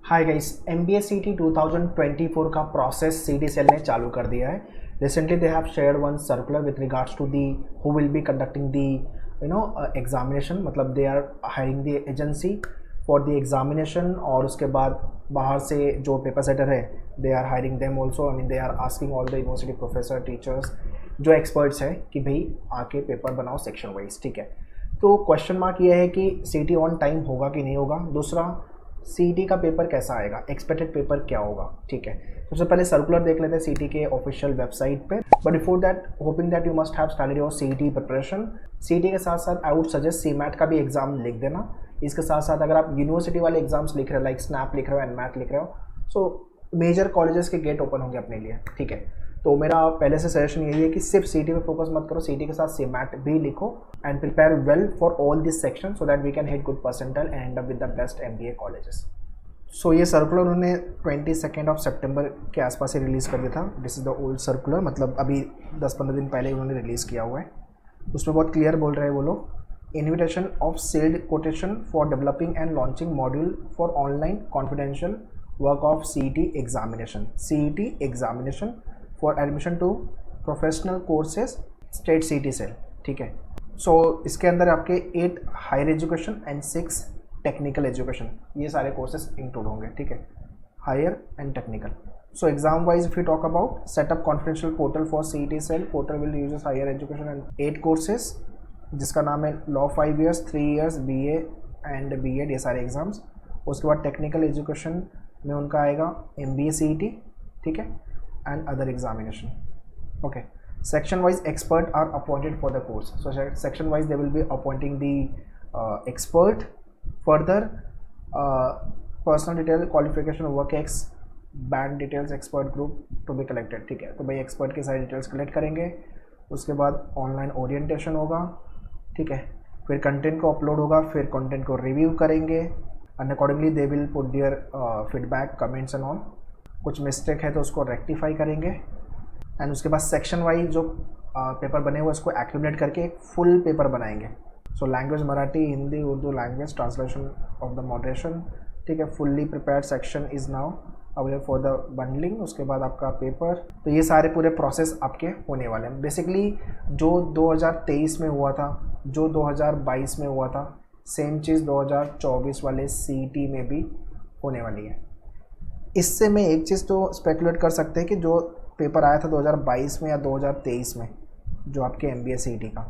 Hi guys, MBA CT 2024 का process CT cell ने चालू कर दिया है. Recently they have shared one circular with regards to the who will be conducting the examination. मतलब they are hiring the agency for the examination और उसके बाद बाहर से जो पेपर सेटर है they are hiring them also. I mean they are asking all the university professor teachers जो experts हैं कि भाई आके पेपर बनाओ सेक्शन वाइज. ठीक है, तो क्वेश्चन मार्क ये है कि CT ऑन टाइम होगा कि नहीं होगा. दूसरा, CT का पेपर कैसा आएगा, एक्सपेक्टेड पेपर क्या होगा. ठीक है, सबसे पहले सर्कुलर देख लेते हैं CT के ऑफिशियल वेबसाइट पे. But before that, hoping that you must have started your CT preparation. CT के साथ साथ आई वुड सजेस्ट CMAT का भी एग्जाम लिख देना. इसके साथ साथ अगर आप यूनिवर्सिटी वाले एग्जाम्स लिख रहे हो, लाइक स्नैप लिख रहे हो, NMAT लिख रहे हो, सो मेजर कॉलेजेस के गेट ओपन होंगे अपने लिए. ठीक है, तो मेरा पहले से सजेशन यही है कि सिर्फ CT पे फोकस मत करो, CT के साथ CMAT भी लिखो and prepare well for all this section so that we can hit good percentile and end up with the best MBA colleges. So ये सर्कुलर उन्होंने 22 सितंबर के आसपास से रिलीज़ कर दिया था. This is the old circular, मतलब अभी 10-15 दिन पहले उन्होंने रिलीज़ किया हुआ है. उसमें बहुत क्लियर बोल रहे हैं वो लोग, invitation of sealed quotation for developing and launching module for online confidential work of CET examination for admission to professional courses state CT cell. ठीक है, सो इसके अंदर आपके 8 higher education and 6 technical education, ये सारे कोर्सेज इंक्लूड होंगे. ठीक है, higher and technical. So exam wise if you talk about setup confidential portal for CET cell. Portal will uses higher education and 8 courses जिसका नाम है law 5 years, 3 years, BA and B.Ed, ये सारे exams. उसके बाद टेक्निकल एजुकेशन में उनका आएगा MBA CET. ठीक है, and other examination. Okay, section wise expert are appointed for the course. So section wise they will be appointing the expert. Further, personal detail, qualification, work ex, band details, expert group to be collected. ठीक है, तो भाई expert की सारी details collect करेंगे. उसके बाद online orientation होगा. ठीक है, फिर कंटेंट को अपलोड होगा, फिर कंटेंट को रिव्यू करेंगे and accordingly they will put their feedback, comments and all. कुछ मिस्टेक है तो उसको रेक्टिफाई करेंगे एंड उसके बाद सेक्शन वाइज जो पेपर बने हुए उसको एक्यूमुलेट करके एक फुल पेपर बनाएंगे. So language Marathi, Hindi, Urdu language, translation of the moderation. ठीक है, fully prepared section is now available for the bundling. उसके बाद आपका पेपर. तो ये सारे पूरे प्रोसेस आपके होने वाले हैं. बेसिकली जो 2023 में हुआ था, जो 2022 में हुआ था, सेम चीज़ 2024 वाले CET में भी होने वाली है. इससे मैं एक चीज़ तो स्पेकुलेट कर सकते हैं कि जो पेपर आया था 2022 में या 2023 में, जो आपके MBA CET का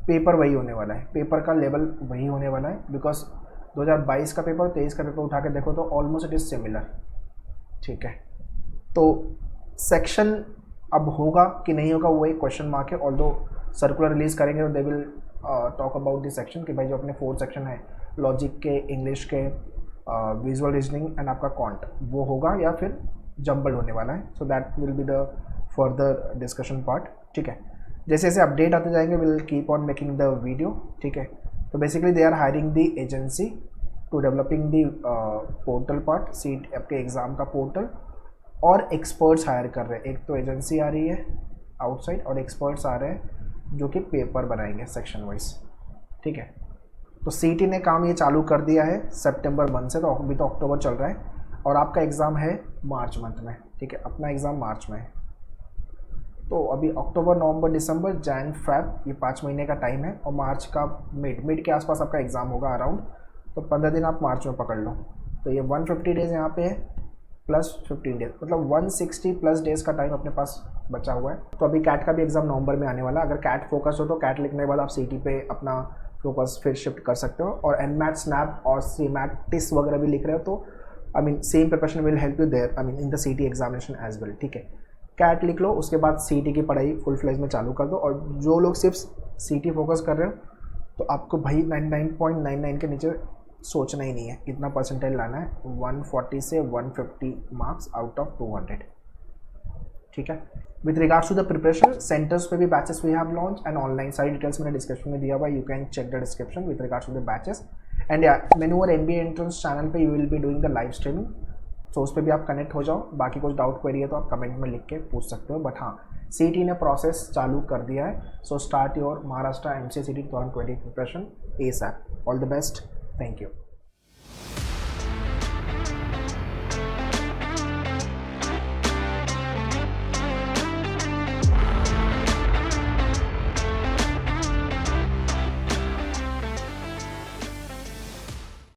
पेपर वही होने वाला है, पेपर का लेवल वही होने वाला है. बिकॉज 2022 का पेपर और 23 का पेपर उठा के देखो तो ऑलमोस्ट इट इज़ सिमिलर. ठीक है, तो सेक्शन अब होगा कि नहीं होगा वो एक क्वेश्चन मार्क है. ऑल्दो सर्कुलर रिलीज़ करेंगे तो they will talk about this section कि भाई जो अपने 4 सेक्शन है, लॉजिक के, इंग्लिश के, विजुअल रीजनिंग एंड आपका क्वांट, वो होगा या फिर जम्बल होने वाला है. So that will be the further discussion part. ठीक है, जैसे जैसे अपडेट आते जाएंगे will keep on making the video. ठीक है, तो basically they are hiring the agency to developing the portal part, CET आपके एग्ज़ाम का पोर्टल, और एक्सपर्ट्स हायर कर रहे हैं. एक तो एजेंसी आ रही है आउटसाइड और एक्सपर्ट्स आ रहे हैं जो कि पेपर बनाएंगे सेक्शन वाइज. ठीक है, तो CET ने काम ये चालू कर दिया है सितंबर मंथ से. तो अभी तो अक्टूबर चल रहा है और आपका एग्ज़ाम है मार्च मंथ में. ठीक है, अपना एग्ज़ाम मार्च में है. तो अभी अक्टूबर, नवंबर, दिसंबर, जैन, फेब, ये 5 महीने का टाइम है. और मार्च का मिड के आसपास आपका एग्ज़ाम होगा अराउंड. तो 15 दिन आप मार्च में पकड़ लो. तो ये 150 डेज़ यहाँ पे है प्लस 15 डेज, मतलब 160 प्लस डेज़ का टाइम अपने पास बचा हुआ है. तो अभी कैट का भी एग्ज़ाम नवंबर में आने वाला है. अगर कैट फोकस हो तो कैट लिखने के बाद आप CET पे अपना फोकस फिर शिफ्ट कर सकते हो. और NMAT, स्नैप और CMAT, टिस वगैरह भी लिख रहे हो तो I mean same preparation will help you there, I mean in the CET examination as well. ठीक है, कैट लिख लो, उसके बाद CET की पढ़ाई फुल फ्लेज में चालू कर दो. और जो लोग सिर्फ CET फोकस कर रहे हो तो आपको भाई 99.99 के नीचे सोचना ही नहीं है. इतना परसेंटाइल लाना है, 140 से 150 मार्क्स आउट ऑफ 200. ठीक है, with regards to the preparation centres पे भी batches we have launch and online सारी डिटेल्स मैंने डिस्क्रिप्शन में दिया हुआ है. You can check the description with regards to the batches. And या मैंने और MBA एंट्रेंस चैनल पे you will be doing the live streaming. So उस पर भी आप कनेक्ट हो जाओ. बाकी कुछ डाउट क्वेरी है तो आप कमेंट में लिख के पूछ सकते हो. बट हाँ, CET ने प्रोसेस चालू कर दिया है. So start your Maharashtra MCA CET 2020 preparation ASAP. All the best. Thank you.